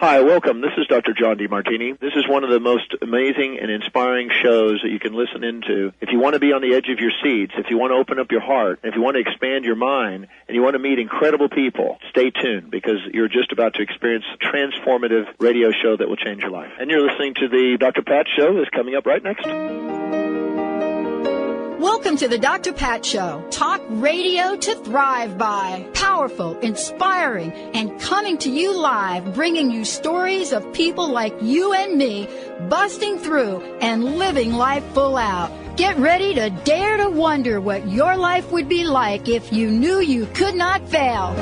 Hi, welcome. This is Dr. John DeMartini. This is one of the most amazing and inspiring shows that you can listen into. If you want to be on the edge of your seats, if you want to open up your heart, if you want to expand your mind, and you want to meet incredible people, stay tuned because you're just about to experience a transformative radio show that will change your life. And you're listening to the Dr. Pat Show that's coming up right next. Welcome to the Dr. Pat Show. Talk radio to thrive by. Powerful, inspiring, and coming to you live, bringing you stories of people like you and me, busting through and living life full out. Get ready to dare to wonder what your life would be like if you knew you could not fail.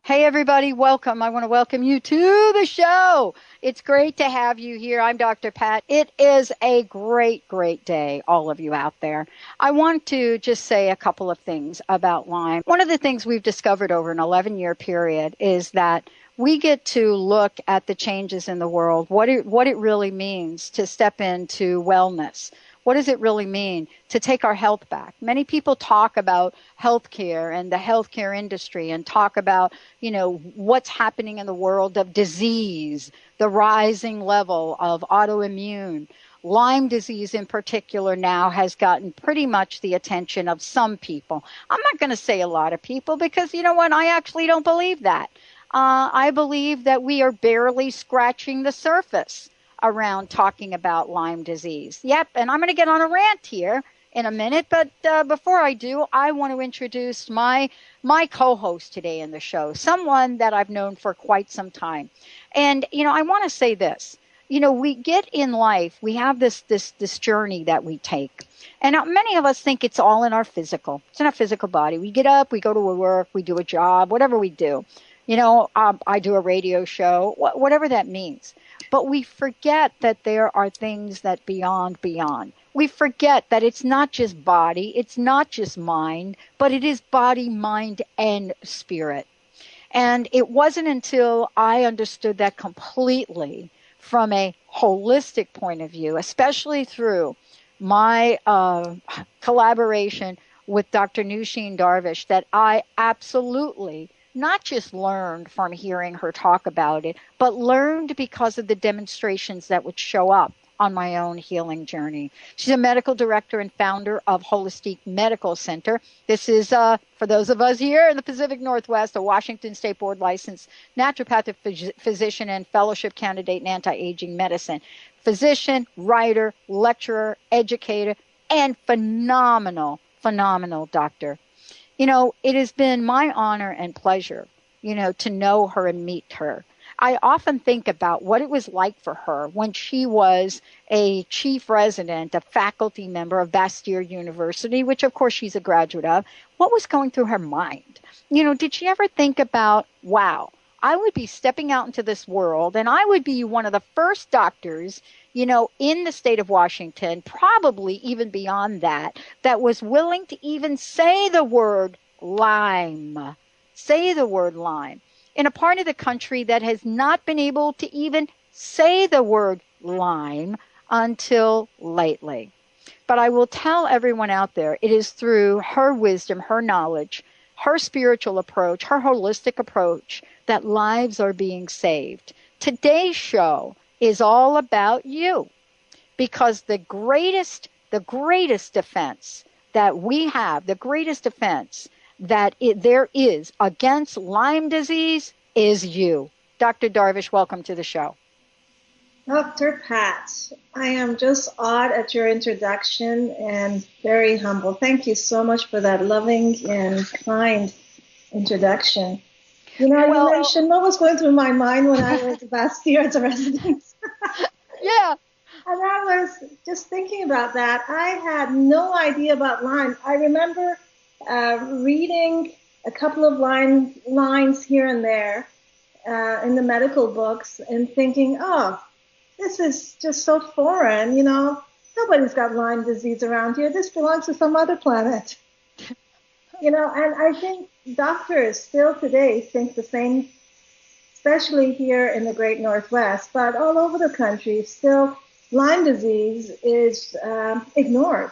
Hey everybody, welcome. I want to welcome you to the show. It's great to have you here. I'm Dr. Pat. It is a great, great day, all of you out there. I want to just say a couple of things about Lyme. One of the things we've discovered over an 11-year period is that we get to look at the changes in the world, what it really means to step into wellness. What does it really mean to take our health back? Many people talk about healthcare and the healthcare industry and talk about, what's happening in the world of disease, the rising level of autoimmune. Lyme disease in particular now has gotten pretty much the attention of some people. I'm not going to say a lot of people because, you know what, I actually don't believe that. I believe that we are barely scratching the surface around talking about Lyme disease. Yep, and I'm going to get on a rant here in a minute, but before I do, I want to introduce my co-host today in the show, someone that I've known for quite some time. And, I want to say this. We get in life, we have this journey that we take. And many of us think it's all in our physical. It's in our physical body. We get up, we go to work, we do a job, whatever we do. I do a radio show, whatever that means. But we forget that there are things that beyond. We forget that it's not just body, it's not just mind, but it is body, mind, and spirit. And it wasn't until I understood that completely from a holistic point of view, especially through my collaboration with Dr. Nushin Darvish, that I absolutely not just learned from hearing her talk about it, but learned because of the demonstrations that would show up on my own healing journey. She's a medical director and founder of Holistic Medical Center. This is, for those of us here in the Pacific Northwest, a Washington State Board licensed naturopathic physician and fellowship candidate in anti-aging medicine. Physician, writer, lecturer, educator, and phenomenal doctor. It has been my honor and pleasure, to know her and meet her. I often think about what it was like for her when she was a chief resident, a faculty member of Bastyr University, which of course she's a graduate of. What was going through her mind? Did she ever think about, wow, I would be stepping out into this world and I would be one of the first doctors, in the state of Washington, probably even beyond that was willing to even say the word Lyme. Say the word Lyme. In a part of the country that has not been able to even say the word Lyme until lately. But I will tell everyone out there, it is through her wisdom, her knowledge, her spiritual approach, her holistic approach, that lives are being saved. Today's show is all about you, because the greatest defense that we have, the greatest defense that there is against Lyme disease is you. Dr. Darvish, welcome to the show. Dr. Pat, I am just awed at your introduction and very humble. Thank you so much for that loving and kind introduction. You mentioned what was going through my mind when I was last year as a resident. Yeah. And I was just thinking about that. I had no idea about Lyme. I remember reading a couple of lines here and there in the medical books and thinking, oh, this is just so foreign, nobody's got Lyme disease around here. This belongs to some other planet. And I think doctors still today think the same, especially here in the great Northwest, but all over the country, still Lyme disease is ignored.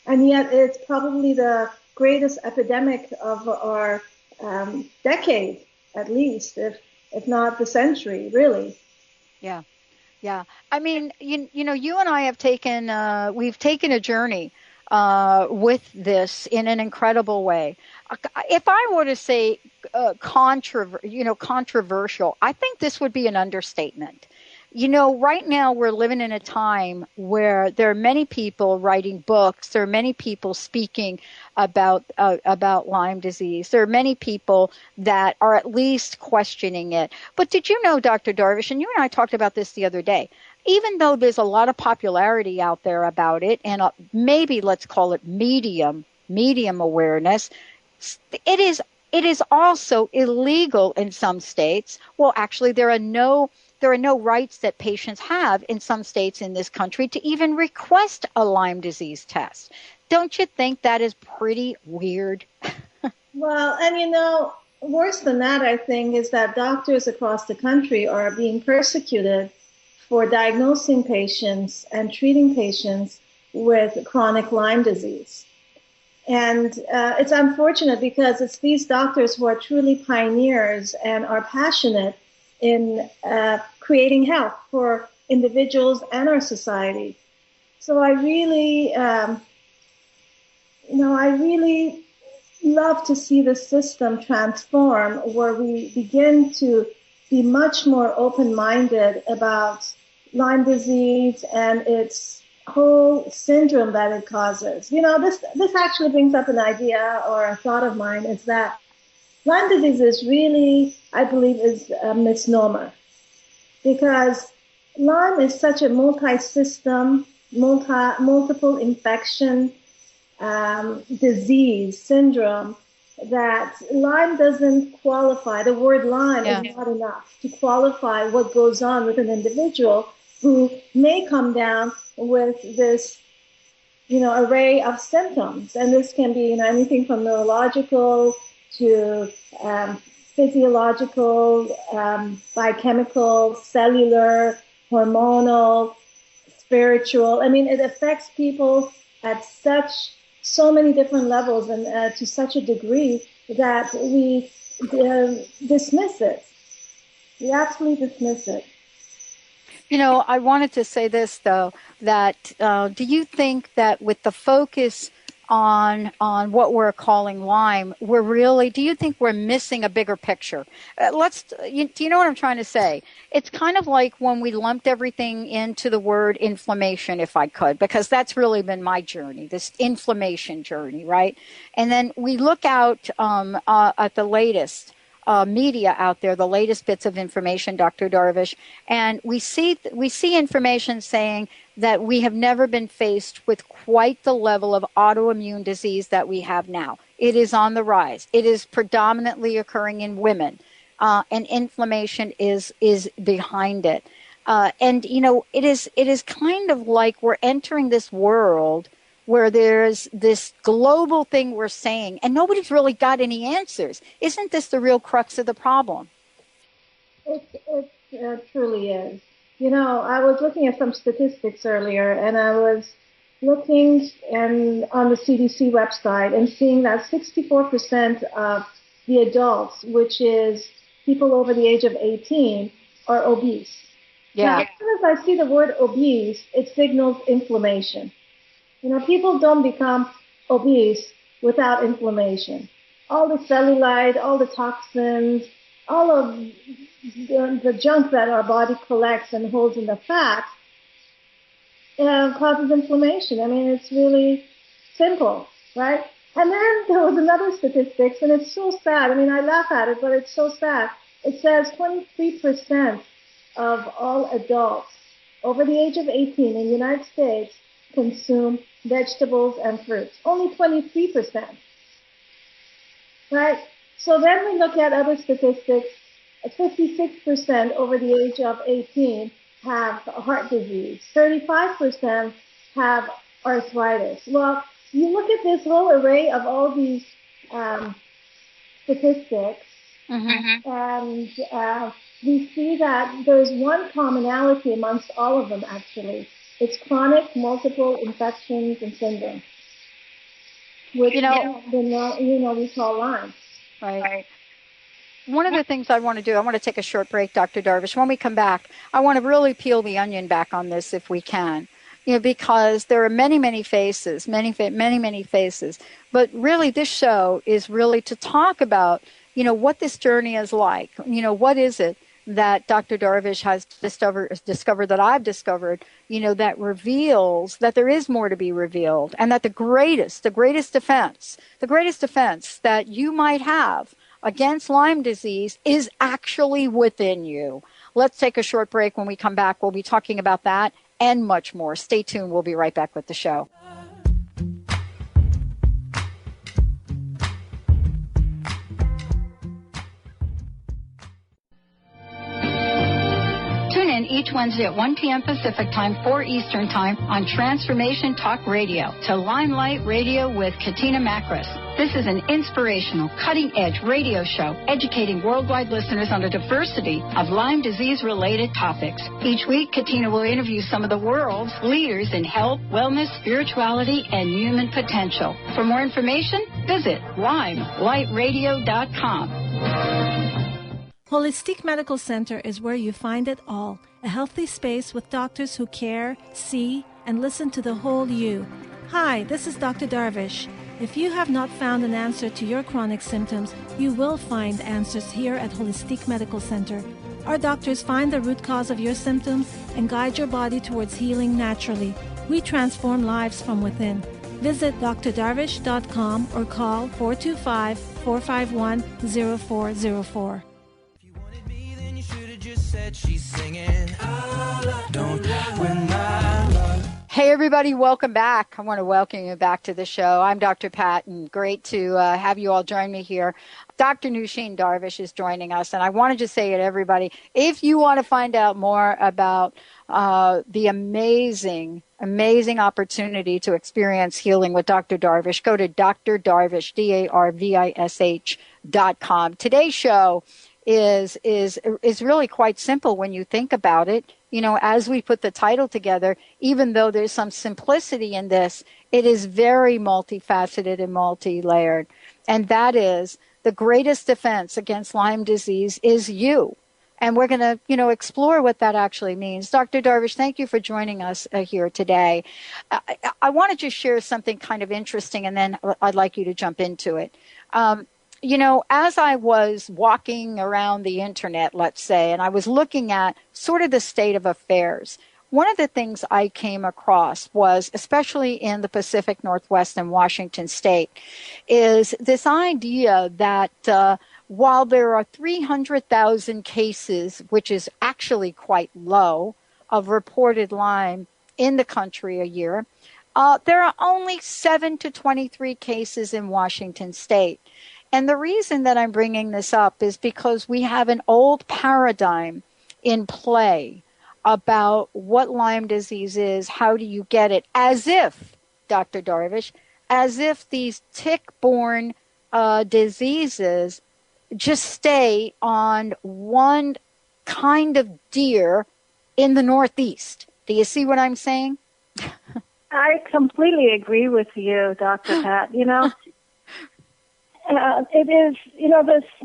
And yet it's probably the greatest epidemic of our decade, at least, if if not the century, really. Yeah. Yeah. I mean, you and I have we've taken a journey with this in an incredible way. If I were to say controversial, I think this would be an understatement. Right now we're living in a time where there are many people writing books. There are many people speaking about Lyme disease. There are many people that are at least questioning it. But did you know, Dr. Darvish, and you and I talked about this the other day, even though there's a lot of popularity out there about it, and maybe let's call it medium awareness, it is also illegal in some states. Well, actually, there are no rights that patients have in some states in this country to even request a Lyme disease test. Don't you think that is pretty weird? Well, and worse than that, I think, is that doctors across the country are being persecuted for diagnosing patients and treating patients with chronic Lyme disease. And it's unfortunate because it's these doctors who are truly pioneers and are passionate in creating health for individuals and our society. So I really love to see the system transform, where we begin to be much more open-minded about Lyme disease and its whole syndrome that it causes. This actually brings up an idea or a thought of mine, is that Lyme disease is really, I believe, is a misnomer, because Lyme is such a multi-system, multiple infection disease, syndrome, that Lyme doesn't qualify. The word Lyme is not enough to qualify what goes on with an individual who may come down with this, array of symptoms. And this can be, anything from neurological to physiological, biochemical, cellular, hormonal, spiritual. I mean, it affects people at so many different levels and to such a degree that we dismiss it. We absolutely dismiss it. I wanted to say this, though, that do you think that with the focus on what we're calling Lyme, do you think we're missing a bigger picture? Do you know what I'm trying to say? It's kind of like when we lumped everything into the word inflammation, if I could, because that's really been my journey, this inflammation journey, right? And then we look out at the latest media out there, the latest bits of information, Dr. Darvish, and we see information saying that we have never been faced with quite the level of autoimmune disease that we have now. It is on the rise. It is predominantly occurring in women, and inflammation is behind it. And it is kind of like we're entering this world where there's this global thing we're saying, and nobody's really got any answers. Isn't this the real crux of the problem? It truly is. I was looking at some statistics earlier, and I was looking on the CDC website and seeing that 64% of the adults, which is people over the age of 18, are obese. Yeah. Now, as soon as I see the word obese, it signals inflammation. People don't become obese without inflammation. All the cellulite, all the toxins, all of the junk that our body collects and holds in the fat causes inflammation. I mean, it's really simple, right? And then there was another statistics, and it's so sad. I mean, I laugh at it, but it's so sad. It says 23% of all adults over the age of 18 in the United States consume vegetables and fruits. Only 23%. Right? So then we look at other statistics. 56% over the age of 18 have heart disease. 35% have arthritis. Well, you look at this whole array of all these statistics, and we see that there's one commonality amongst all of them, actually. It's chronic multiple infections and syndromes, which we call Lyme. Right. one of the things I want to do, I want to take a short break, Dr. Darvish. When we come back, I want to really peel the onion back on this if we can. Because there are many faces, many faces. But really, this show is really to talk about, what this journey is like. What is it that Dr. Darvish has discovered that I've discovered, that reveals that there is more to be revealed, and that the greatest defense that you might have against Lyme disease is actually within you. Let's take a short break. When we come back, we'll be talking about that and much more. Stay tuned. We'll be right back with the show. Tune in each Wednesday at 1 p.m. Pacific Time, 4 Eastern Time on Transformation Talk Radio to Limelight Radio with Katina Makris. This is an inspirational, cutting-edge radio show educating worldwide listeners on a diversity of Lyme disease-related topics. Each week, Katina will interview some of the world's leaders in health, wellness, spirituality, and human potential. For more information, visit limelightradio.com. Holistic Medical Center is where you find it all. A healthy space with doctors who care, see, and listen to the whole you. Hi, this is Dr. Darvish. If you have not found an answer to your chronic symptoms, you will find answers here at Holistic Medical Center. Our doctors find the root cause of your symptoms and guide your body towards healing naturally. We transform lives from within. Visit drdarvish.com or call 425-451-0404. She's singing, don't win my love. Hey, everybody, welcome back. I want to welcome you back to the show. I'm Dr. Pat, and great to have you all join me here. Dr. Nusheen Darvish is joining us, and I wanted to say to everybody, if you want to find out more about the amazing opportunity to experience healing with Dr. Darvish, go to drdarvish, DARVISH.com. Today's show is really quite simple when you think about it. As we put the title together, even though there's some simplicity in this, it is very multifaceted and multi-layered. And that is the greatest defense against Lyme disease is you. And we're going to, explore what that actually means. Dr. Darvish, thank you for joining us here today. I want to just share something kind of interesting, and then I'd like you to jump into it. As I was walking around the internet, let's say, and I was looking at sort of the state of affairs, one of the things I came across was, especially in the Pacific Northwest and Washington State, is this idea that while there are 300,000 cases, which is actually quite low, of reported Lyme in the country a year, there are only 7 to 23 cases in Washington State. And the reason that I'm bringing this up is because we have an old paradigm in play about what Lyme disease is, how do you get it, as if, Dr. Darvish, as if these tick-borne diseases just stay on one kind of deer in the Northeast. Do you see what I'm saying? I completely agree with you, Dr. Pat. It is,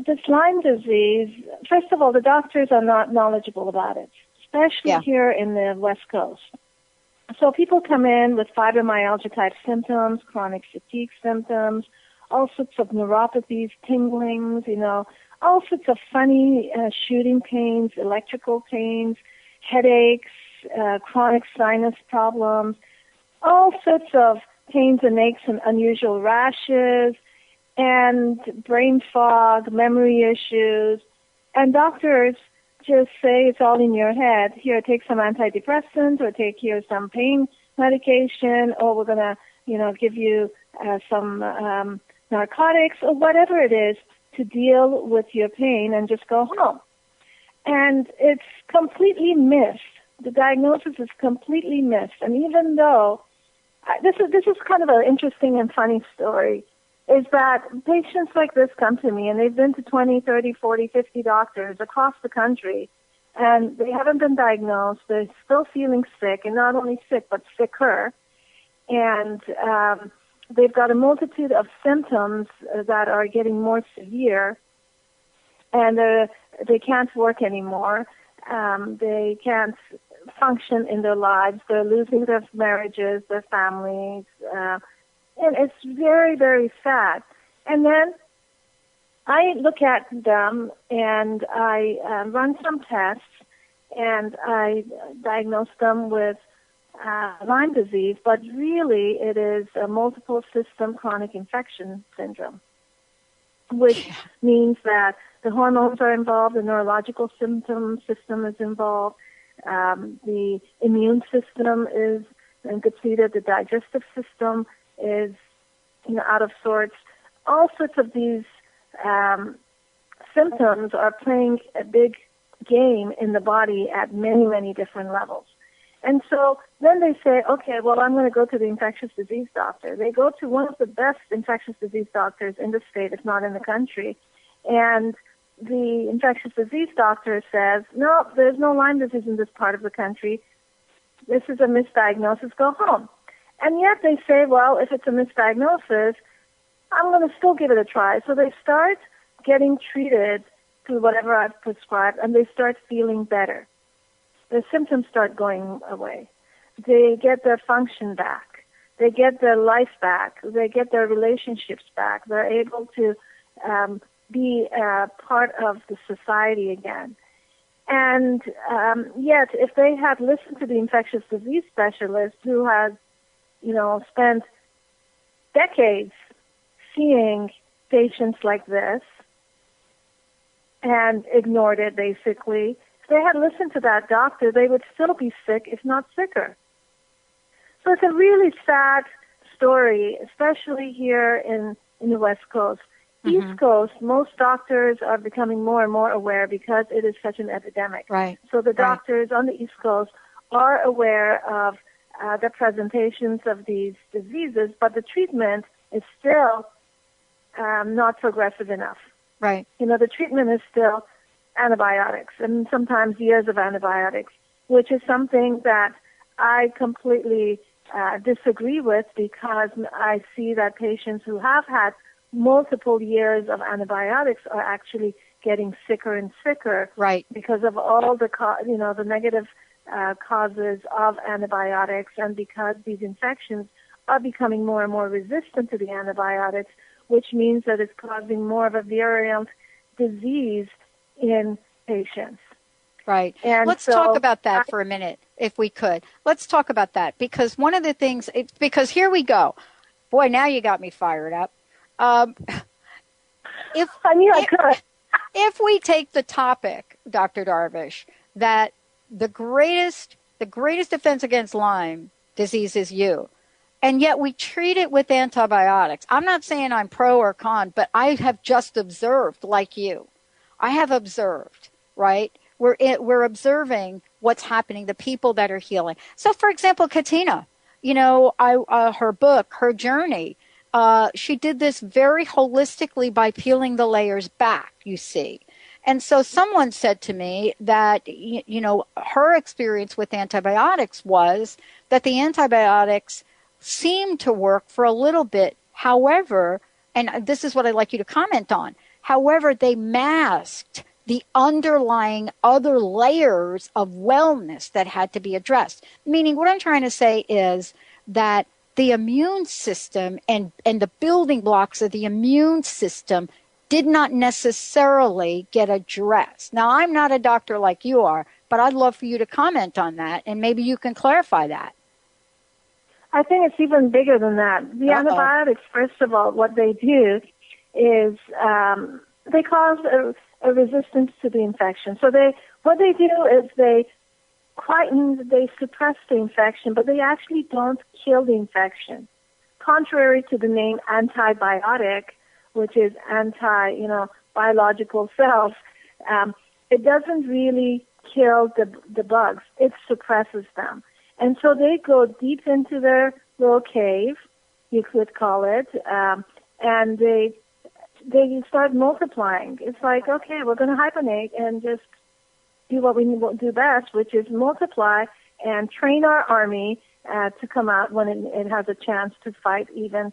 this Lyme disease, first of all, the doctors are not knowledgeable about it, especially here in the West Coast. So people come in with fibromyalgia-type symptoms, chronic fatigue symptoms, all sorts of neuropathies, tinglings, all sorts of funny shooting pains, electrical pains, headaches, chronic sinus problems, all sorts of pains and aches and unusual rashes, and brain fog, memory issues, and doctors just say it's all in your head. Here, take some antidepressants, or take here some pain medication, or we're gonna, give you some narcotics, or whatever it is to deal with your pain, and just go home. And it's completely missed. The diagnosis is completely missed. And even though this is kind of an interesting and funny story, is that patients like this come to me, and they've been to 20, 30, 40, 50 doctors across the country, and they haven't been diagnosed. They're still feeling sick, and not only sick, but sicker. And they've got a multitude of symptoms that are getting more severe. and they can't work anymore. They can't function in their lives. They're losing their marriages, their families, and it's very, very sad. And then I look at them and I run some tests, and I diagnose them with Lyme disease, but really it is a multiple system chronic infection syndrome, which means that the hormones are involved, the neurological system is involved, the immune system is depleted, the digestive system is out of sorts. All sorts of these symptoms are playing a big game in the body at many, many different levels. And so then they say, okay, well, I'm going to go to the infectious disease doctor. They go to one of the best infectious disease doctors in the state, if not in the country, and the infectious disease doctor says, no, there's no Lyme disease in this part of the country. This is a misdiagnosis. Go home. And yet they say, well, if it's a misdiagnosis, I'm going to still give it a try. So they start getting treated to whatever I've prescribed, and they start feeling better. The symptoms start going away. They get their function back. They get their life back. They get their relationships back. They're able to be part of the society again. And yet, if they had listened to the infectious disease specialist who has, spent decades seeing patients like this and ignored it, basically, if they had listened to that doctor, they would still be sick, if not sicker. So it's a really sad story, especially here in the West Coast. Mm-hmm. East Coast, most doctors are becoming more and more aware because it is such an epidemic. Right. So the doctors on the East Coast are aware of the presentations of these diseases, but the treatment is still not progressive enough. Right. The treatment is still antibiotics, and sometimes years of antibiotics, which is something that I completely disagree with, because I see that patients who have had multiple years of antibiotics are actually getting sicker and sicker, right, because of all the the negative causes of antibiotics, and because these infections are becoming more and more resistant to the antibiotics, which means that it's causing more of a virulent disease in patients. Right. And let's talk about that for a minute, if we could. Let's talk about that, because one of the things, because here we go. Boy, now you got me fired up. If we take the topic, Dr. Darvish, that the greatest defense against Lyme disease is you, and yet we treat it with antibiotics. I'm not saying I'm pro or con, but I have just observed, like you. I have observed, right? We're observing what's happening, the people that are healing. So, for example, Katina, her book, her journey, she did this very holistically by peeling the layers back, you see. And so someone said to me that, her experience with antibiotics was that the antibiotics seemed to work for a little bit. However, and this is what I'd like you to comment on, however, they masked the underlying other layers of wellness that had to be addressed. Meaning, what I'm trying to say is that the immune system and the building blocks of the immune system did not necessarily get addressed. Now, I'm not a doctor like you are, but I'd love for you to comment on that, and maybe you can clarify that. I think it's even bigger than that. The antibiotics, first of all, what they do is they cause a resistance to the infection. So what they do is they suppress the infection, but they actually don't kill the infection. Contrary to the name antibiotic, which is biological cells, it doesn't really kill the bugs. It suppresses them. And so they go deep into their little cave, you could call it, and they start multiplying. It's like, okay, we're going to hibernate and just do what we do best, which is multiply and train our army to come out when it has a chance to fight even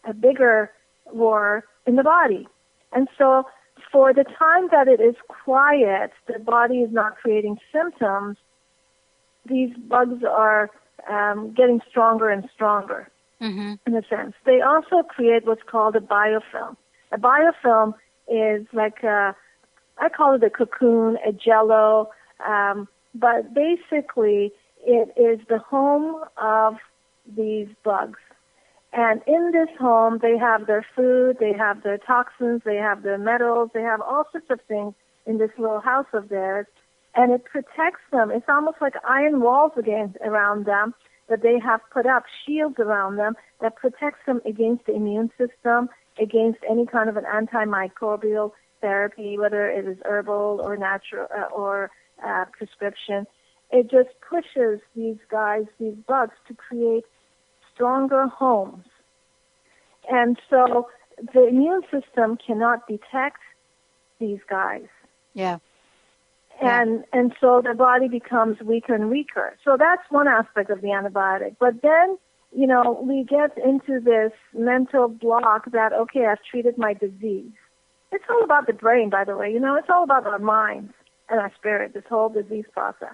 a bigger war in the body. And so for the time that it is quiet, the body is not creating symptoms, these bugs are getting stronger and stronger, in a sense. They also create what's called a biofilm. A biofilm is like I call it a cocoon, a jello, but basically it is the home of these bugs. And in this home, they have their food, they have their toxins, they have their metals, they have all sorts of things in this little house of theirs, and it protects them. It's almost like iron walls around them that they have put up, shields around them that protects them against the immune system, against any kind of an antimicrobial therapy, whether it is herbal or natural or prescription. It just pushes these guys, these bugs, to create stronger homes. And so the immune system cannot detect these guys. Yeah. And so the body becomes weaker and weaker. So that's one aspect of the antibiotic. But then, we get into this mental block that, okay, I've treated my disease. It's all about the brain, by the way. It's all about our minds and our spirit, this whole disease process.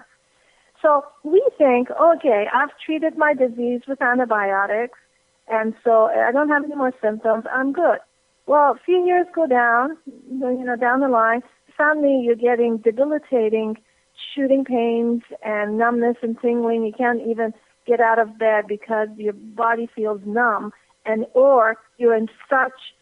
So we think, okay, I've treated my disease with antibiotics, and so I don't have any more symptoms. I'm good. Well, a few years go down, down the line, suddenly you're getting debilitating shooting pains and numbness and tingling. You can't even get out of bed because your body feels numb, or you're in such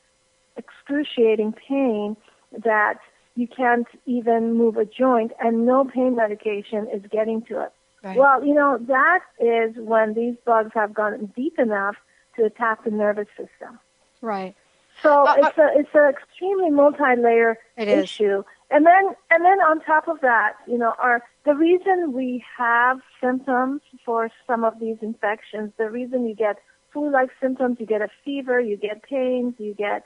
excruciating pain that you can't even move a joint, and no pain medication is getting to it. Right. Well, that is when these bugs have gone deep enough to attack the nervous system. Right. So it's an extremely multi-layer issue. And then on top of that, the reason we have symptoms for some of these infections, the reason you get flu-like symptoms, you get a fever, you get pains, you get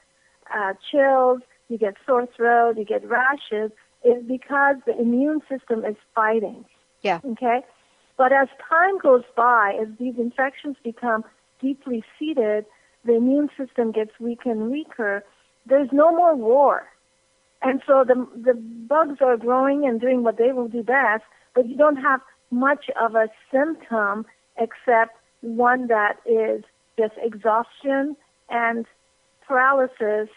chills, you get sore throat, you get rashes, is because the immune system is fighting. Yeah. Okay? But as time goes by, as these infections become deeply seated, the immune system gets weaker and weaker. There's no more war. And so the bugs are growing and doing what they will do best, but you don't have much of a symptom except one that is just exhaustion and paralysis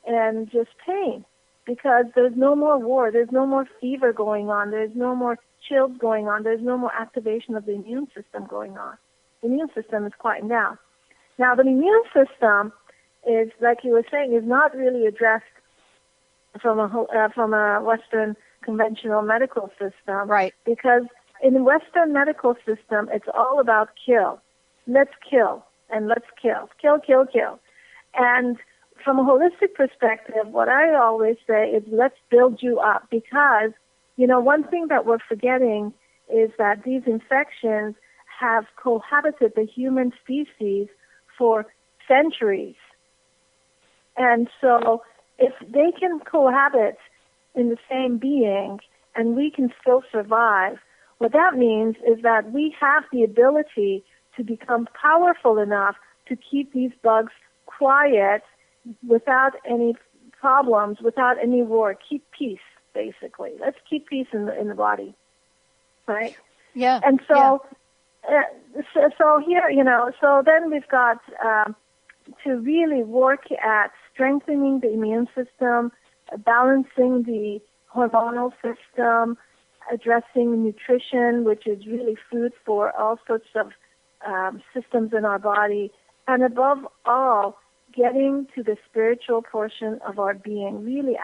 and just pain, because there's no more war, there's no more fever going on, there's no more chills going on, there's no more activation of the immune system going on. The immune system is quieting down. Now, the immune system is, like you were saying, is not really addressed from a Western conventional medical system. Right. Because in the Western medical system, it's all about kill. Let's kill, and let's kill. Kill, kill, kill. And from a holistic perspective, what I always say is let's build you up, because, one thing that we're forgetting is that these infections have cohabited the human species for centuries. And so if they can cohabit in the same being and we can still survive, what that means is that we have the ability to become powerful enough to keep these bugs quiet without any problems, without any war. Keep peace, basically. Let's keep peace in the body, right? Yeah. And so, so here, so then we've got to really work at strengthening the immune system, balancing the hormonal system, addressing nutrition, which is really food for all sorts of systems in our body, and above all, getting to the spiritual portion of our being, really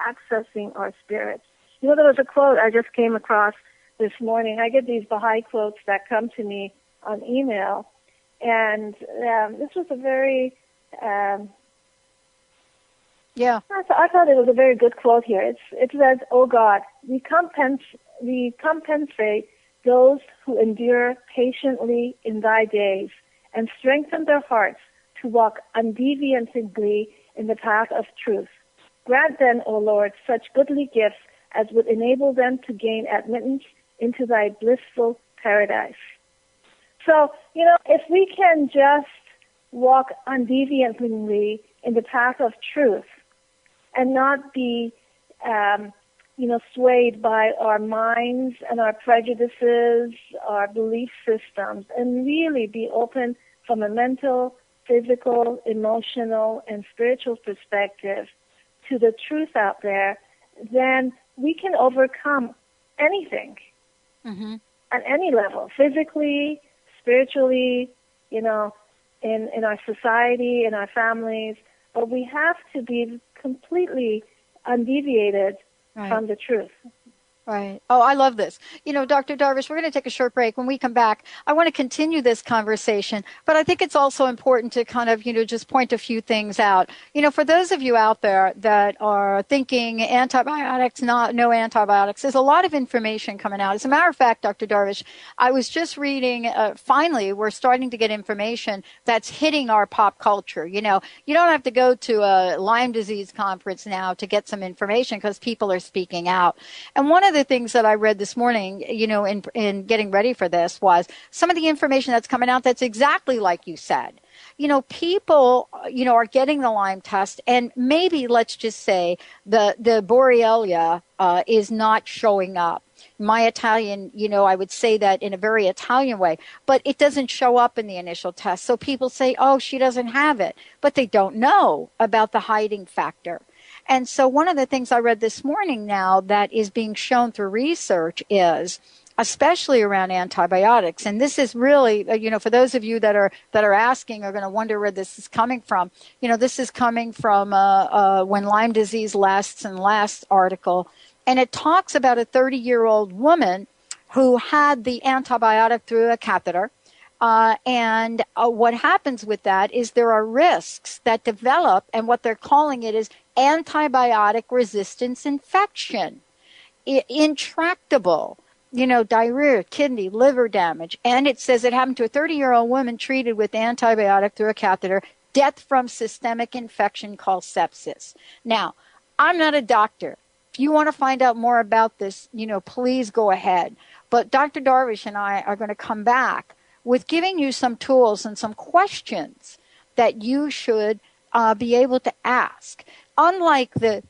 accessing our spirits. There was a quote I just came across this morning. I get these Baha'i quotes that come to me on email, and this was a very, I thought it was a very good quote here. It says, "Oh God, we compensate those who endure patiently in thy days and strengthen their hearts to walk undeviantly in the path of truth. Grant then, O Lord, such goodly gifts as would enable them to gain admittance into thy blissful paradise." So, if we can just walk undeviantly in the path of truth and not be swayed by our minds and our prejudices, our belief systems, and really be open from a mental, physical, emotional, and spiritual perspective to the truth out there, then we can overcome anything at any level, physically, spiritually, in our society, in our families. But we have to be completely undeviated from the truth. Right. Oh, I love this. Dr. Darvish, we're going to take a short break. When we come back, I want to continue this conversation, but I think it's also important to kind of, just point a few things out. For those of you out there that are thinking antibiotics, no antibiotics, there's a lot of information coming out. As a matter of fact, Dr. Darvish, I was just reading, finally, we're starting to get information that's hitting our pop culture. You don't have to go to a Lyme disease conference now to get some information because people are speaking out. And one of the things that I read this morning, in getting ready for this was some of the information that's coming out that's exactly like you said. People, are getting the Lyme test, and maybe let's just say the Borrelia is not showing up. My Italian, I would say that in a very Italian way, but it doesn't show up in the initial test. So people say, oh, she doesn't have it, but they don't know about the hiding factor. And so one of the things I read this morning now that is being shown through research is, especially around antibiotics, and this is really, for those of you that are asking are going to wonder where this is coming from. This is coming from When Lyme Disease Lasts and Lasts article, and it talks about a 30-year-old woman who had the antibiotic through a catheter. And what happens with that is there are risks that develop, and what they're calling it is antibiotic resistance infection, intractable, diarrhea, kidney, liver damage. And it says it happened to a 30-year-old woman treated with antibiotic through a catheter, death from systemic infection called sepsis. Now, I'm not a doctor. If you want to find out more about this, please go ahead. But Dr. Darvish and I are going to come back with giving you some tools and some questions that you should be able to ask. Unlike the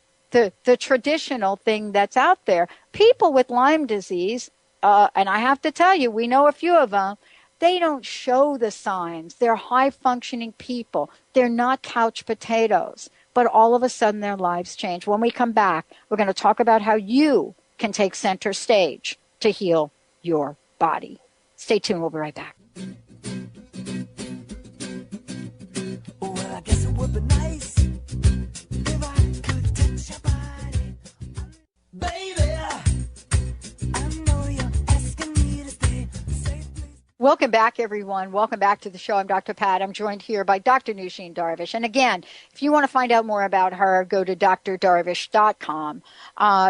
traditional thing that's out there, people with Lyme disease, and I have to tell you, we know a few of them, they don't show the signs. They're high-functioning people. They're not couch potatoes. But all of a sudden, their lives change. When we come back, we're going to talk about how you can take center stage to heal your body. Stay tuned. We'll be right back. Well, I guess it would be nice if I could touch your body. Baby, I know you're asking me to stay safe. Welcome back, everyone. Welcome back to the show. I'm Dr. Pat. I'm joined here by Dr. Nooshin Darvish. And again, if you want to find out more about her, go to drdarvish.com.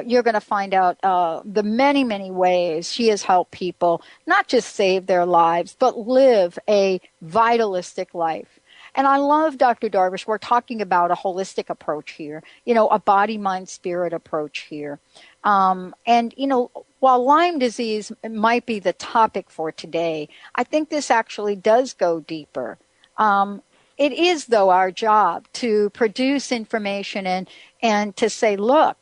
You're going to find out the many, many ways she has helped people not just save their lives, but live a vitalistic life. And I love Dr. Darvish. We're talking about a holistic approach here, a body, mind, spirit approach here. While Lyme disease might be the topic for today, I think this actually does go deeper. It is, though, our job to produce information and to say, look,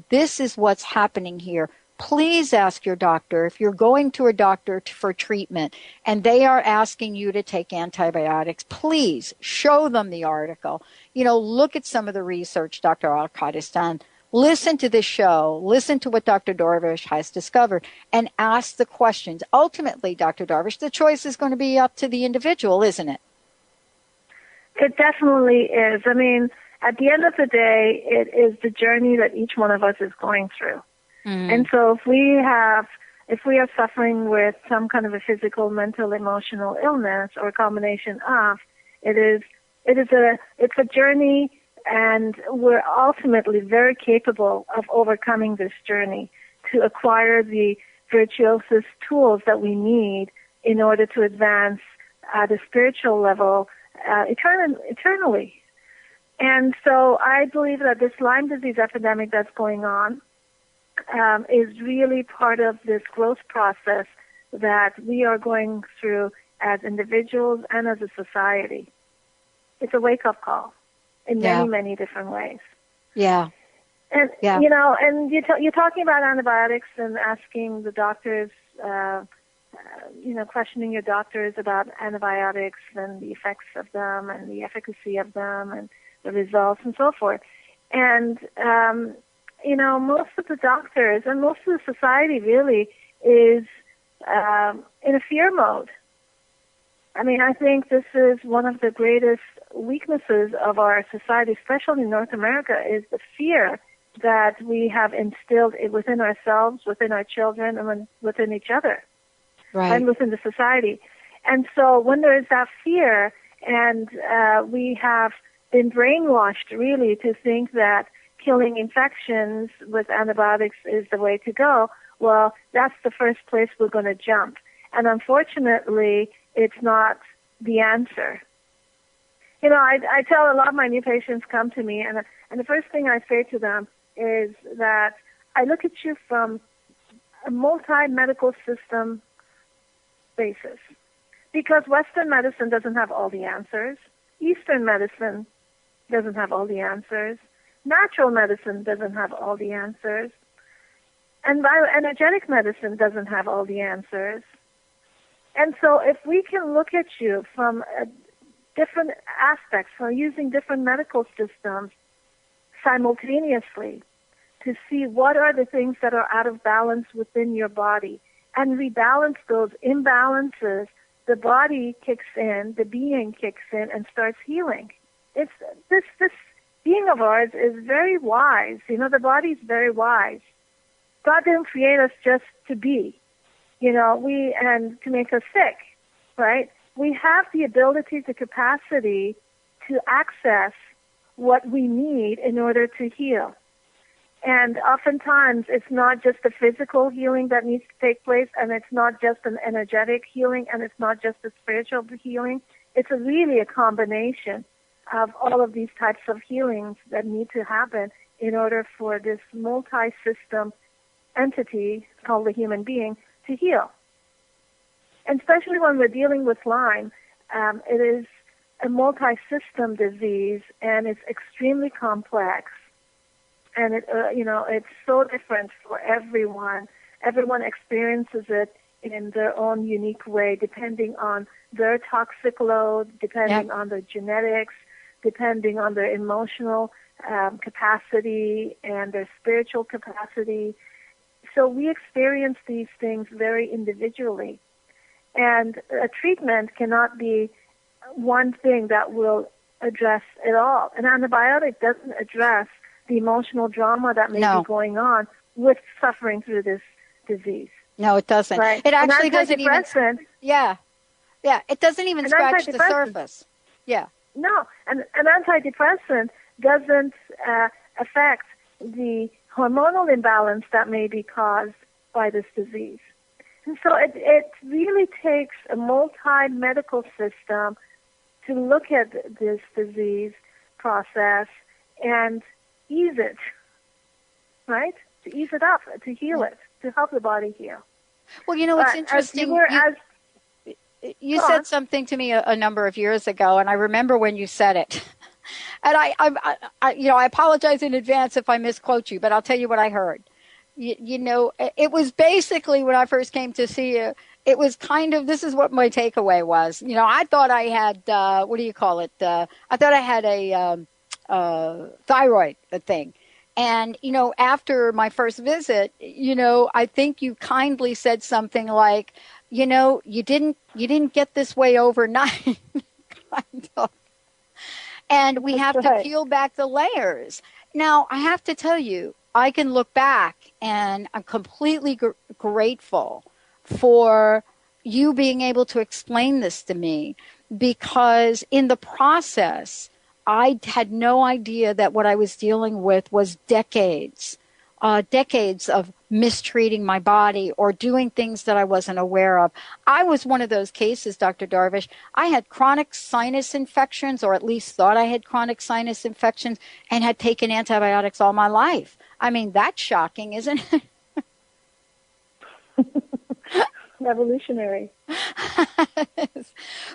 this is what's happening here. Please ask your doctor. If you're going to a doctor for treatment and they are asking you to take antibiotics, please show them the article. Look at some of the research Dr. Alcott has done. Listen to this show. Listen to what Dr. Darvish has discovered and ask the questions. Ultimately, Dr. Darvish, the choice is going to be up to the individual, isn't it? It definitely is. I mean, at the end of the day, it is the journey that each one of us is going through. Mm-hmm. And so if we are suffering with some kind of a physical, mental, emotional illness or a combination of, it's a journey. And we're ultimately very capable of overcoming this journey to acquire the virtuosus tools that we need in order to advance at a spiritual level eternally. And so I believe that this Lyme disease epidemic that's going on is really part of this growth process that we are going through as individuals and as a society. It's a wake-up call. In many, many different ways. Yeah. And, you know, and you're talking about antibiotics and asking the doctors, you know, questioning your doctors about antibiotics and the effects of them and the efficacy of them and the results and so forth. And, you know, most of the doctors and most of the society really is in a fear mode. I mean, I think this is one of the greatest weaknesses of our society, especially in North America, is the fear that we have instilled within ourselves, within our children, and within each other, and within the society. And so when there is that fear, and we have been brainwashed really to think that killing infections with antibiotics is the way to go, well, that's the first place we're going to jump. And unfortunately, it's not the answer. You know, I tell a lot of my new patients come to me, and the first thing I say to them is that I look at you from a multi-medical system basis. Because Western medicine doesn't have all the answers. Eastern medicine doesn't have all the answers. Natural medicine doesn't have all the answers. And bioenergetic medicine doesn't have all the answers. And so if we can look at you from different aspects, from using different medical systems simultaneously to see what are the things that are out of balance within your body and rebalance those imbalances, the body kicks in, the being kicks in and starts healing. It's this being of ours is very wise. You know, the body's very wise. God didn't create us just to be, you know, and to make us sick, right? We have the ability, the capacity to access what we need in order to heal. And oftentimes it's not just the physical healing that needs to take place, and it's not just an energetic healing, and it's not just a spiritual healing. It's really a combination of all of these types of healings that need to happen in order for this multi-system entity called the human being to heal. And especially when we're dealing with Lyme, it is a multi-system disease, and it's extremely complex. And it, you know, it's so different for everyone. Everyone experiences it in their own unique way, depending on their toxic load, depending on their genetics, depending on their emotional capacity and their spiritual capacity. So we experience these things very individually. And a treatment cannot be one thing that will address it all. An antibiotic doesn't address the emotional drama that may be going on with suffering through this disease. No, it doesn't. Right? It actually doesn't even. It doesn't even scratch the surface. Yeah. No, an antidepressant doesn't affect the hormonal imbalance that may be caused by this disease. And so it really takes a multi-medical system to look at this disease process and ease it, right? To ease it up, to heal it, to help the body heal. Well, you know, it's interesting. You said something to me a number of years ago, and I remember when you said it. And I apologize in advance if I misquote you, but I'll tell you what I heard. You know, it was basically when I first came to see you, it was kind of, this is what my takeaway was. You know, I thought I had, I thought I had a thyroid thing. And, you know, after my first visit, you know, I think you kindly said something like, you know, you didn't get this way overnight. Kind of. And we have to peel back the layers. Now, I have to tell you, I can look back and I'm completely grateful for you being able to explain this to me, because in the process, I had no idea that what I was dealing with was decades of mistreating my body or doing things that I wasn't aware of. I was one of those cases, Dr. Darvish. I had chronic sinus infections, or at least thought I had chronic sinus infections, and had taken antibiotics all my life. I mean, that's shocking, isn't it? Revolutionary.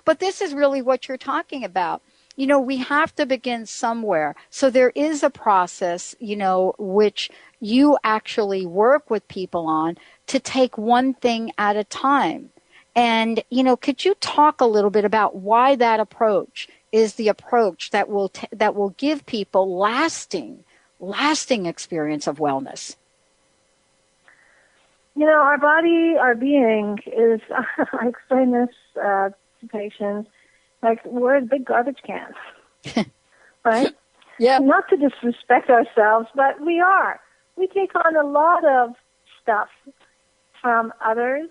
But this is really what you're talking about. we have to begin somewhere. So there is a process, which you actually work with people on to take one thing at a time. And, could you talk a little bit about why that approach is the approach that will give people lasting experience of wellness? Our body, our being is, I explain this to patients, like we're a big garbage can, right? Yeah. Not to disrespect ourselves, but we are. We take on a lot of stuff from others,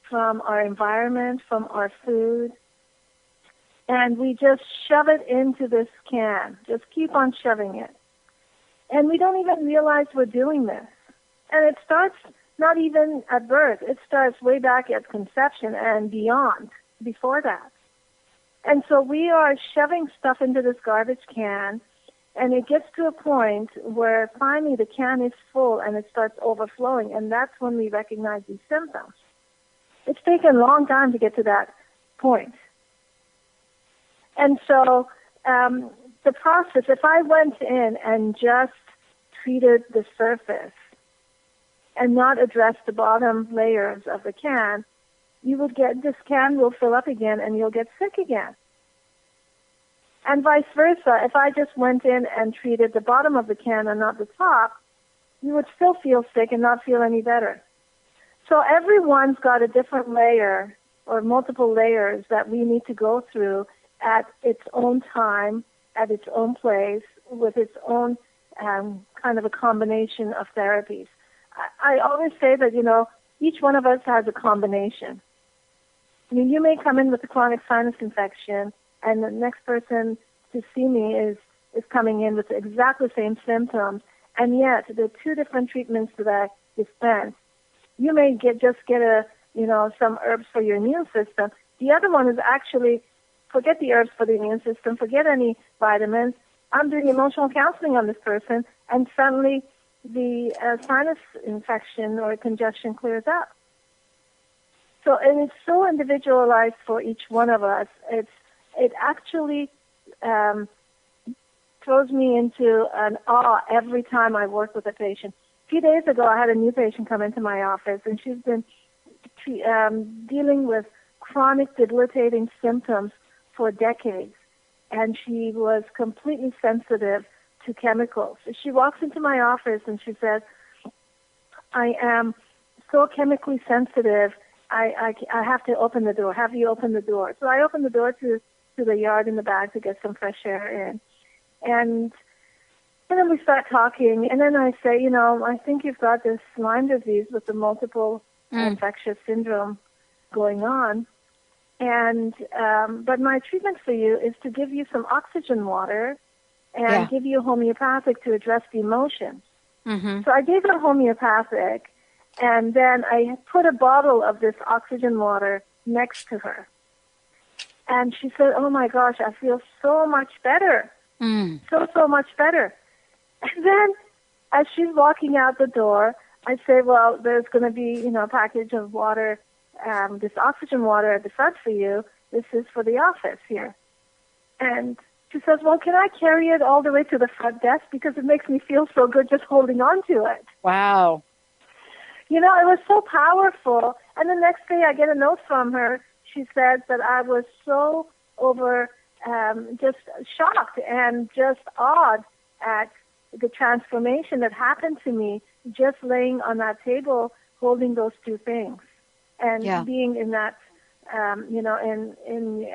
from our environment, from our food, and we just shove it into this can. Just keep on shoving it. And we don't even realize we're doing this. And it starts not even at birth. It starts way back at conception and beyond, before that. And so we are shoving stuff into this garbage can, and it gets to a point where finally the can is full and it starts overflowing, and that's when we recognize these symptoms. It's taken a long time to get to that point. And so the process, if I went in and just treated the surface and not addressed the bottom layers of the can, you would get, this can will fill up again and you'll get sick again. And vice versa, if I just went in and treated the bottom of the can and not the top, you would still feel sick and not feel any better. So everyone's got a different layer or multiple layers that we need to go through at its own time, at its own place, with its own kind of a combination of therapies. I always say that, each one of us has a combination. I mean, you may come in with a chronic sinus infection, and the next person to see me is coming in with exactly the same symptoms, and yet there are two different treatments that I dispense. You may just get some herbs for your immune system. The other one is actually, forget the herbs for the immune system, forget any vitamins. I'm doing emotional counseling on this person, and suddenly the sinus infection or congestion clears up. So, and it's so individualized for each one of us. It actually throws me into an awe every time I work with a patient. A few days ago, I had a new patient come into my office, and she's been dealing with chronic debilitating symptoms for decades, and she was completely sensitive to chemicals. She walks into my office and she says, I am so chemically sensitive, I have to open the door. Have you open the door? So I open the door to the yard in the back to get some fresh air in. And then we start talking, and then I say, I think you've got this Lyme disease with the multiple infectious syndrome going on. And but my treatment for you is to give you some oxygen water and give you homeopathic to address the emotions. Mm-hmm. So I gave her homeopathic, and then I put a bottle of this oxygen water next to her. And she said, oh my gosh, I feel so much better. So much better. And then as she's walking out the door, I say, well, there's going to be, a package of water, this oxygen water at the front for you. This is for the office here. And she says, well, can I carry it all the way to the front desk? Because it makes me feel so good just holding on to it. Wow. It was so powerful. And the next day I get a note from her. She said that I was so just shocked and just awed at the transformation that happened to me just laying on that table holding those two things and being in that, in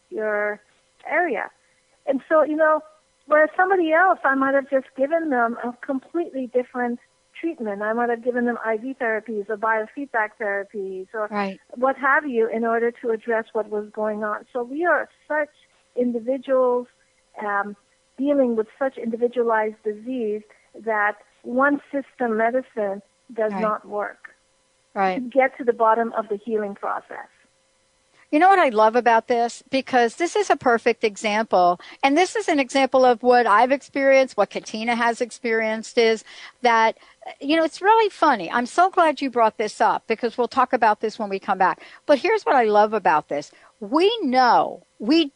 your area. And so, whereas somebody else, I might have just given them a completely different treatment. I might have given them IV therapies or biofeedback therapies or what have you in order to address what was going on. So we are such individuals dealing with such individualized disease that one system medicine does not work to get to the bottom of the healing process. You know what I love about this? Because this is a perfect example, and this is an example of what I've experienced, what Katina has experienced, is that, it's really funny. I'm so glad you brought this up, because we'll talk about this when we come back. But here's what I love about this. We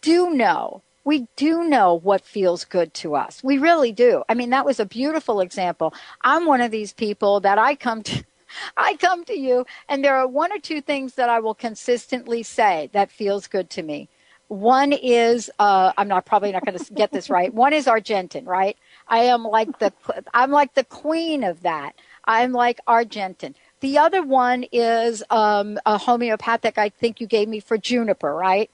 do know We do know what feels good to us. We really do. I mean, that was a beautiful example. I'm one of these people that I come to you, and there are one or two things that I will consistently say that feels good to me. One is, probably not going to get this right. One is Argentin, right? I'm like the queen of that. I'm like Argentin. The other one is a homeopathic. I think you gave me for juniper, right?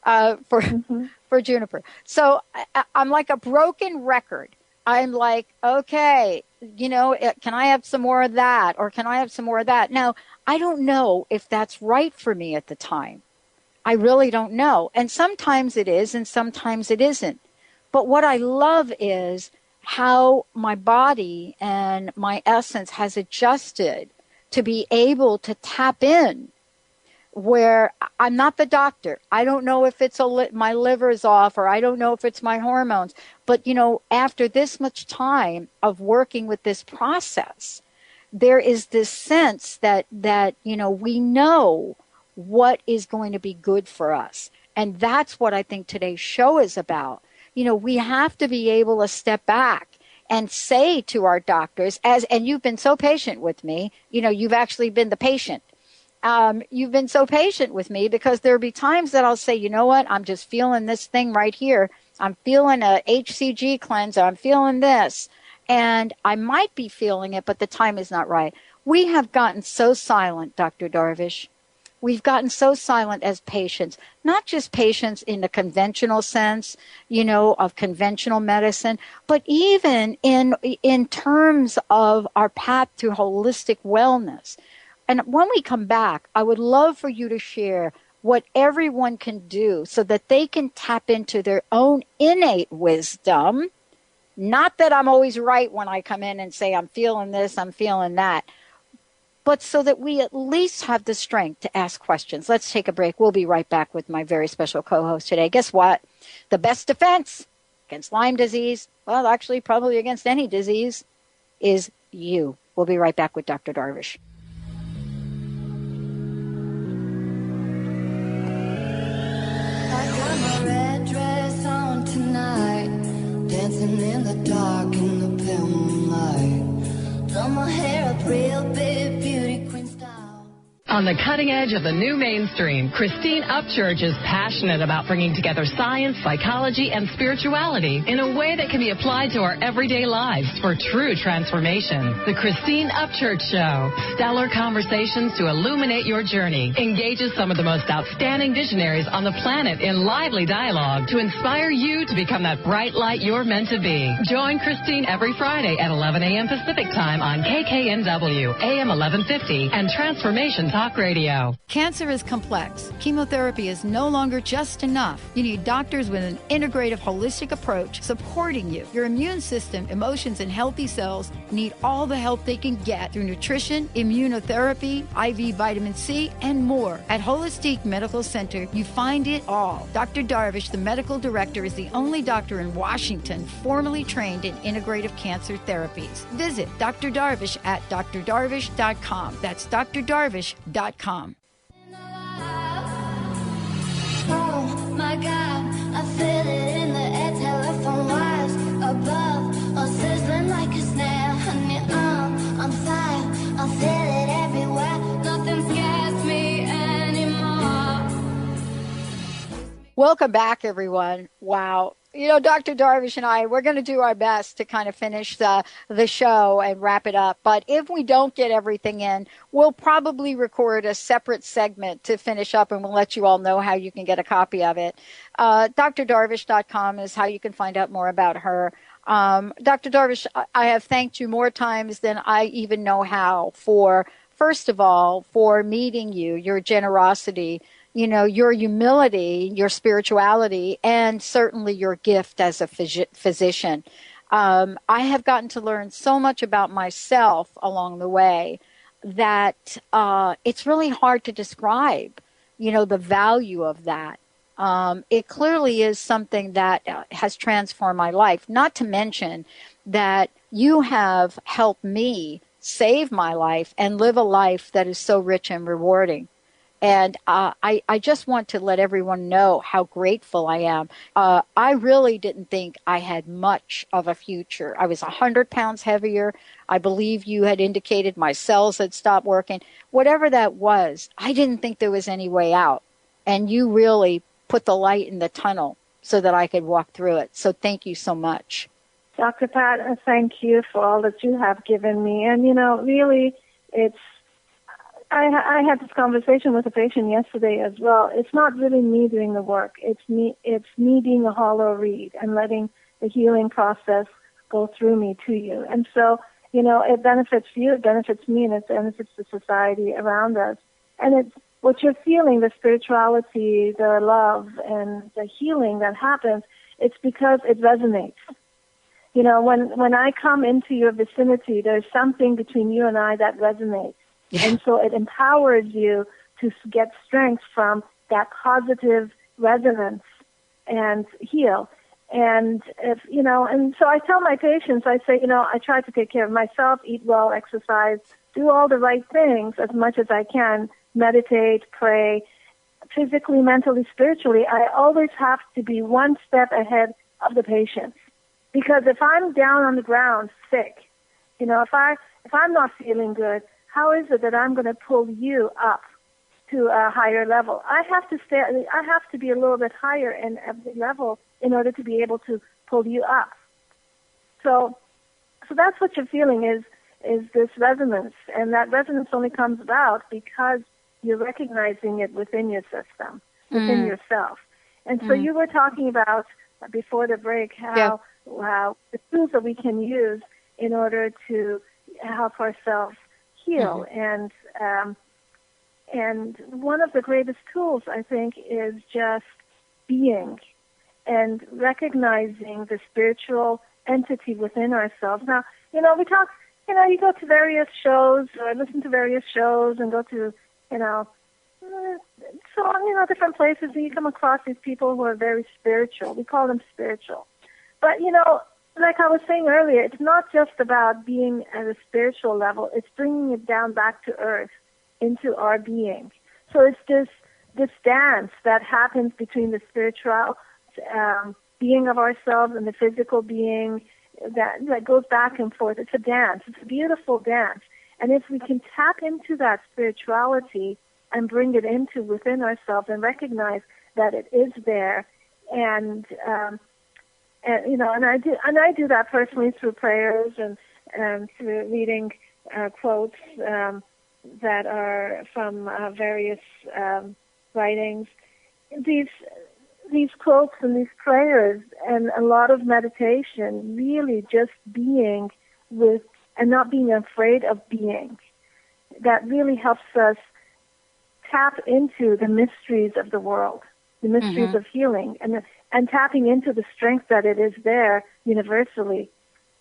For juniper. So I'm like a broken record. I'm like, okay, can I have some more of that? Or can I have some more of that? Now, I don't know if that's right for me at the time. I really don't know. And sometimes it is, and sometimes it isn't. But what I love is how my body and my essence has adjusted to be able to tap in where I'm not the doctor. I don't know if it's my liver's off, or I don't know if it's my hormones. But, after this much time of working with this process, there is this sense that we know what is going to be good for us. And that's what I think today's show is about. We have to be able to step back and say to our doctors, and you've been so patient with me, you've actually been the patient. You've been so patient with me, because there'll be times that I'll say, you know what, I'm just feeling this thing right here. I'm feeling a HCG cleanse. I'm feeling this. And I might be feeling it, but the time is not right. We have gotten so silent, Dr. Darvish. We've gotten so silent as patients, not just patients in the conventional sense, of conventional medicine, but even in terms of our path to holistic wellness. And when we come back, I would love for you to share what everyone can do so that they can tap into their own innate wisdom. Not that I'm always right when I come in and say, I'm feeling this, I'm feeling that, but so that we at least have the strength to ask questions. Let's take a break. We'll be right back with my very special co-host today. Guess what? The best defense against Lyme disease, well, actually probably against any disease, is you. We'll be right back with Dr. Darvish. I got my red dress on tonight, dancing in the dark in the pale moonlight. Done my hair up real big, beauty queen style. On the cutting edge of the new mainstream, Christine Upchurch is passionate about bringing together science, psychology, and spirituality in a way that can be applied to our everyday lives for true transformation. The Christine Upchurch Show, stellar conversations to illuminate your journey, engages some of the most outstanding visionaries on the planet in lively dialogue to inspire you to become that bright light you're meant to be. Join Christine every Friday at 11 a.m. Pacific Time on KKNW, AM 1150, and Transformation Talk Radio. Cancer is complex. Chemotherapy is no longer just enough. You need doctors with an integrative, holistic approach supporting you. Your immune system, emotions, and healthy cells need all the help they can get through nutrition, immunotherapy, IV vitamin C, and more. At Holistic Medical Center, you find it all. Dr. Darvish, the medical director, is the only doctor in Washington formally trained in integrative cancer therapies. Visit Dr. Darvish at drdarvish.com. That's drdarvish.com. Oh my God, I feel it in the air, telephone wires above, all sizzling like a snare. Honey, I'm on fire, I feel it everywhere. Nothing scares me anymore. Welcome back, everyone. Wow. Dr. Darvish and I, we're going to do our best to kind of finish the show and wrap it up. But if we don't get everything in, we'll probably record a separate segment to finish up, and we'll let you all know how you can get a copy of it. drdarvish.com is how you can find out more about her. Dr. Darvish, I have thanked you more times than I even know how for, first of all, for meeting you, your generosity, your humility, your spirituality, and certainly your gift as a physician. I have gotten to learn so much about myself along the way that it's really hard to describe, the value of that. It clearly is something that has transformed my life, not to mention that you have helped me save my life and live a life that is so rich and rewarding. And I just want to let everyone know how grateful I am. I really didn't think I had much of a future. I was 100 pounds heavier. I believe you had indicated my cells had stopped working. Whatever that was, I didn't think there was any way out. And you really put the light in the tunnel so that I could walk through it. So thank you so much. Dr. Pat, thank you for all that you have given me. And, really, I had this conversation with a patient yesterday as well. It's not really me doing the work. It's me being a hollow reed and letting the healing process go through me to you. And so, it benefits you, it benefits me, and it benefits the society around us. And it's what you're feeling, the spirituality, the love, and the healing that happens, it's because it resonates. When I come into your vicinity, there's something between you and I that resonates. Yeah. And so it empowers you to get strength from that positive resonance and heal. And and so I tell my patients, I say, I try to take care of myself, eat well, exercise, do all the right things as much as I can, meditate, pray, physically, mentally, spiritually. I always have to be one step ahead of the patient. Because if I'm down on the ground sick, if I'm not feeling good, how is it that I'm going to pull you up to a higher level? I have to be a little bit higher in every level in order to be able to pull you up. So that's what you're feeling is this resonance, and that resonance only comes about because you're recognizing it within your system, within yourself. And so you were talking about before the break how the tools that we can use in order to help ourselves heal. And one of the greatest tools, I think, is just being and recognizing the spiritual entity within ourselves. Now, we talk, you go to various shows or listen to various shows and go to, different places, and you come across these people who are very spiritual. We call them spiritual. But, like I was saying earlier, it's not just about being at a spiritual level. It's bringing it down back to earth, into our being. So it's this dance that happens between the spiritual being of ourselves and the physical being that goes back and forth. It's a dance. It's a beautiful dance. And if we can tap into that spirituality and bring it into within ourselves and recognize that it is there, and I do that personally through prayers and through reading quotes that are from various writings. These quotes and these prayers and a lot of meditation, really just being with and not being afraid of being, that really helps us tap into the mysteries of the world, the mysteries of healing, and tapping into the strength that it is there universally,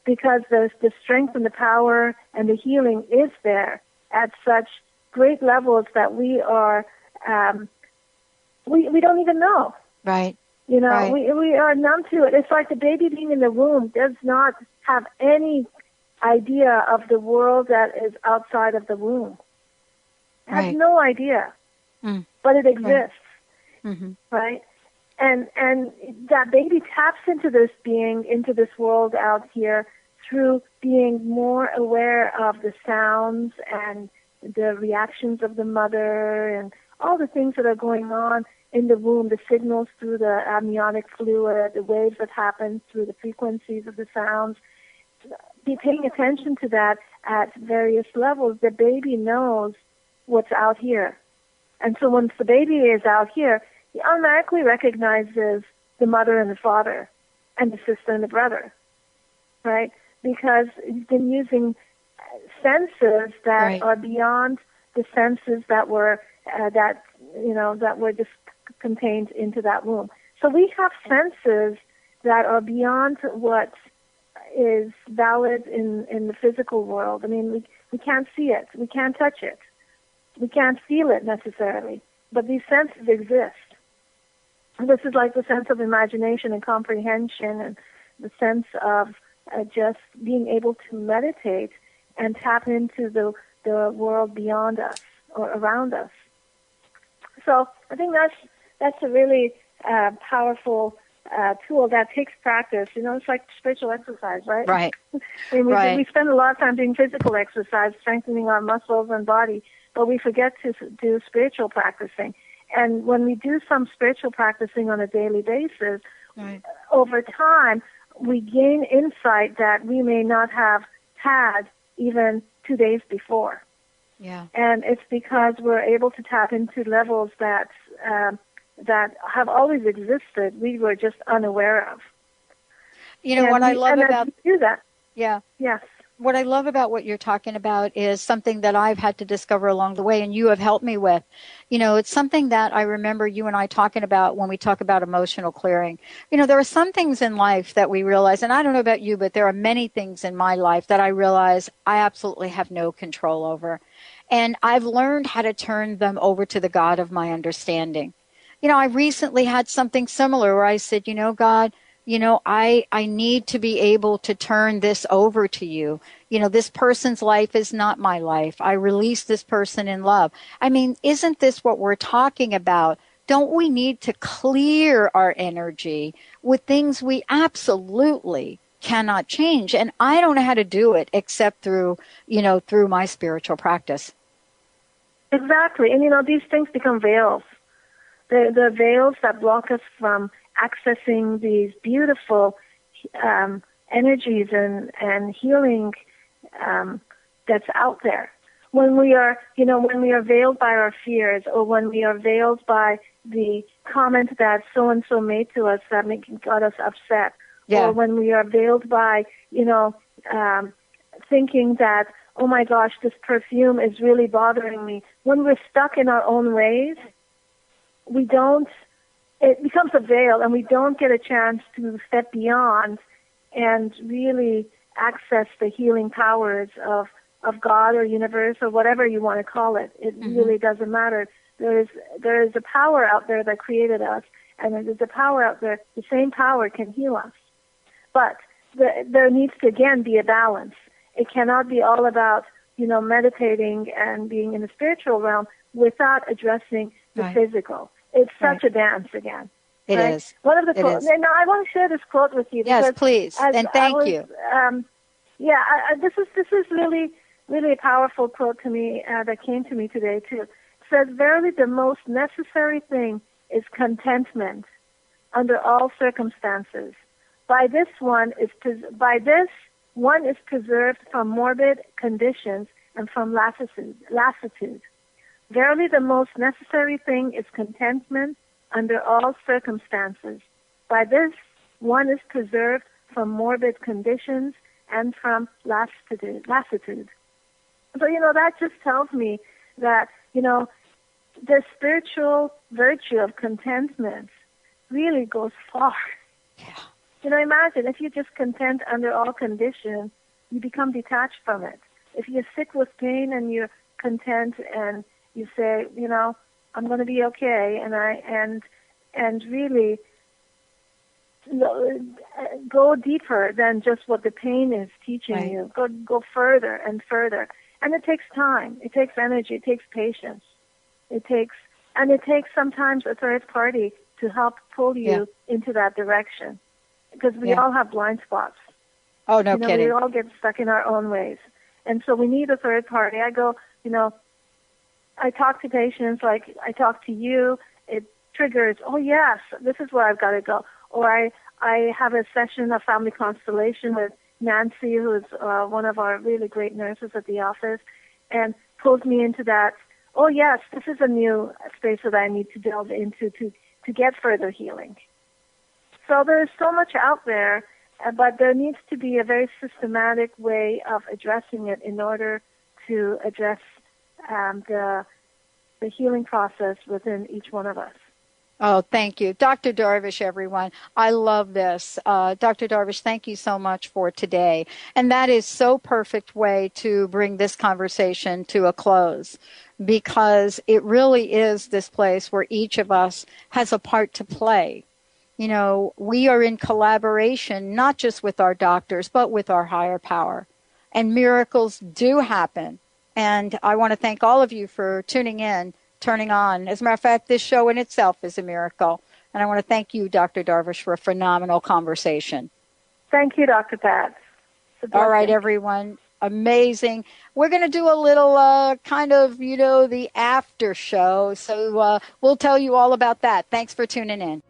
because the strength and the power and the healing is there at such great levels that we are we don't even know. Right. Right. We are numb to it. It's like the baby being in the womb does not have any idea of the world that is outside of the womb. Right. Has no idea. But it exists. Right? And that baby taps into this being, into this world out here through being more aware of the sounds and the reactions of the mother and all the things that are going on in the womb, the signals through the amniotic fluid, the waves that happen through the frequencies of the sounds. Be paying attention to that at various levels. The baby knows what's out here. And so once the baby is out here, he automatically recognizes the mother and the father and the sister and the brother, right? Because he's been using senses that are beyond the senses that were just contained into that womb. So we have senses that are beyond what is valid in the physical world. I mean, we can't see it. We can't touch it. We can't feel it necessarily. But these senses exist. And this is like the sense of imagination and comprehension and the sense of just being able to meditate and tap into the world beyond us or around us. So I think that's a really powerful tool that takes practice. It's like spiritual exercise, right? Right. We spend a lot of time doing physical exercise, strengthening our muscles and body, but we forget to do spiritual practicing. And when we do some spiritual practicing on a daily basis, over time, we gain insight that we may not have had even 2 days before. Yeah. And it's because we're able to tap into levels that have always existed. We were just unaware of. What I love about do that. Yeah. Yes. What I love about what you're talking about is something that I've had to discover along the way, and you have helped me with. It's something that I remember you and I talking about when we talk about emotional clearing. There are some things in life that we realize, and I don't know about you, but there are many things in my life that I realize I absolutely have no control over. And I've learned how to turn them over to the God of my understanding. I recently had something similar where I said, God, I need to be able to turn this over to you. This person's life is not my life. I release this person in love. I mean, isn't this what we're talking about? Don't we need to clear our energy with things we absolutely cannot change? And I don't know how to do it except through my spiritual practice. Exactly. And, these things become veils. The veils that block us from accessing these beautiful energies and healing that's out there. When we are veiled by our fears, or when we are veiled by the comment that so and so made to us that got us upset, or when we are veiled by thinking that, oh my gosh, this perfume is really bothering me. When we're stuck in our own ways, it becomes a veil, and we don't get a chance to step beyond and really access the healing powers of God or universe or whatever you want to call it. It really doesn't matter. There is a power out there that created us, and there's a power out there. The same power can heal us. But there needs to, again, be a balance. It cannot be all about, meditating and being in the spiritual realm without addressing the physical. It's such a dance again. It is. One of the quotes. Now, I want to share this quote with you. Yes, please. And thank you. This is really, really a powerful quote to me that came to me today too. It says, "Verily, the most necessary thing is contentment under all circumstances. By this one is preserved from morbid conditions and from lassitude. Verily, the most necessary thing is contentment under all circumstances. By this, one is preserved from morbid conditions and from lassitude." So, that just tells me that, the spiritual virtue of contentment really goes far. Yeah. Imagine if you're just content under all conditions, you become detached from it. If you're sick with pain and you're content and you say, I'm going to be okay, and really go deeper than just what the pain is teaching you. Go further and further. And it takes time. It takes energy. It takes patience. It takes sometimes a third party to help pull you into that direction. Because we all have blind spots. Oh, no kidding. We all get stuck in our own ways. And so we need a third party. I go, I talk to patients like I talk to you. It triggers, oh, yes, this is where I've got to go. Or I have a session, a family constellation with Nancy, who is one of our really great nurses at the office, and pulls me into that, oh, yes, this is a new space that I need to delve into to get further healing. So there's so much out there, but there needs to be a very systematic way of addressing it in order to address the healing process within each one of us. Oh, thank you. Dr. Darvish, everyone. I love this. Dr. Darvish, thank you so much for today. And that is so perfect way to bring this conversation to a close, because it really is this place where each of us has a part to play. We are in collaboration, not just with our doctors, but with our higher power. And miracles do happen. And I want to thank all of you for tuning in turning on. As a matter of fact, this show in itself is a miracle. And I want to thank you, Dr. Darvish, for a phenomenal conversation. Thank you, Dr. Pat. All right, everyone. Amazing. We're going to do a little kind of, the after show. So we'll tell you all about that. Thanks for tuning in.